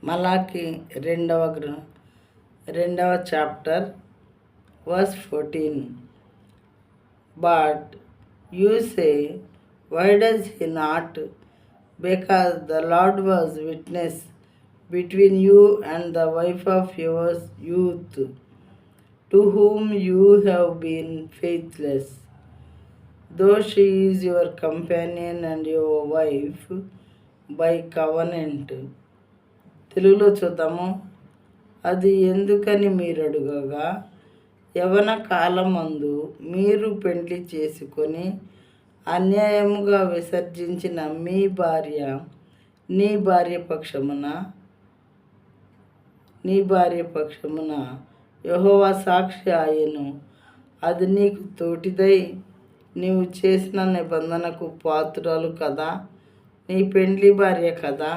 మలాకి రెండవ chapter verse 14. But you say, why does he not? Because the Lord was witness between you and the wife of your youth, to whom you have been faithless, though she is your companion and your wife by covenant. తెలుగులో చూద్దాము. అది ఎందుకని మీరు అడుగగా, యవన కాలమందు మీరు పెండ్లి చేసుకొని అన్యాయముగా విసర్జించిన మీ భార్య నీ భార్య పక్షమున యెహోవా సాక్షి ఆయను. అది నీకు తోటిదై నీవు చేసిన నిబంధనకు పాత్రురాలు కదా, నీ పెండ్లి భార్య కదా.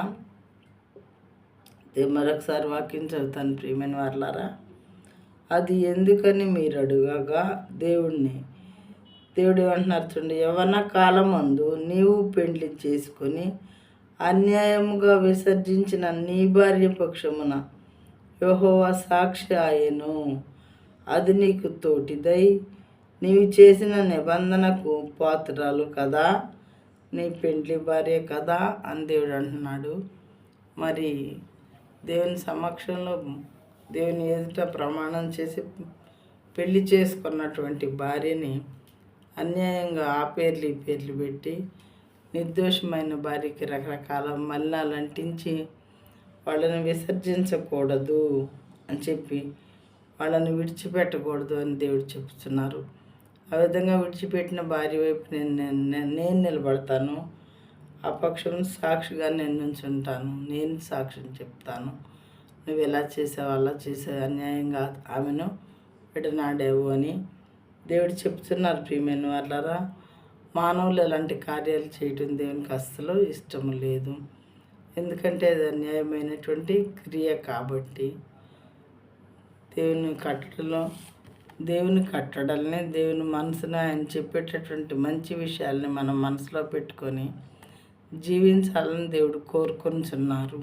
మరొకసారి వాక్యం చదువుతాను ప్రియమైన వారలారా. అది ఎందుకని మీరు అడుగగా, దేవుడు ఏమంటున్నారు చూడండి, యవ్వన కాలమందు నీవు పెండ్లి చేసుకొని అన్యాయముగా విసర్జించిన నీ భార్య పక్షమున యెహోవా సాక్షి ఆయను. అది నీకు తోటిదై నీవు చేసిన నిబంధనకు పాత్రురాలు కదా, నీ పెండ్లి భార్య కదా అని దేవుడు అంటున్నాడు. మరి దేవుని సమక్షంలో దేవుని ఎదుట ప్రమాణం చేసి పెళ్లి చేసుకున్నటువంటి భార్యని అన్యాయంగా ఆ పేర్లు ఈ పేర్లు పెట్టి నిర్దోషమైన భార్యకి రకరకాల మలినాలు అంటించి వాళ్ళని విసర్జించకూడదు అని చెప్పి వాళ్ళని విడిచిపెట్టకూడదు అని దేవుడు చెప్తున్నారు. ఆ విధంగా విడిచిపెట్టిన భార్య వైపు నేను నిలబడతాను, ఆ పక్షం సాక్షిగా నేను నుంచుంటాను, నేను సాక్షిని చెప్తాను. నువ్వు ఎలా చేసావు, అలా చేసావు, అన్యాయంగా ఆమెను విడనాడావు అని దేవుడు చెప్తున్నారు. ప్రియమైన వాళ్ళరా, మానవులు ఎలాంటి కార్యాలు చేయటం దేవునికి అస్సలు ఇష్టం లేదు. ఎందుకంటే అది అన్యాయమైనటువంటి క్రియ కాబట్టి. దేవుని కట్టడల్ని దేవుని మనసుని ఆయన చెప్పేటటువంటి మంచి విషయాల్ని మనం మనసులో పెట్టుకొని జీవించాలని దేవుడు కోరుకొనిచున్నారు.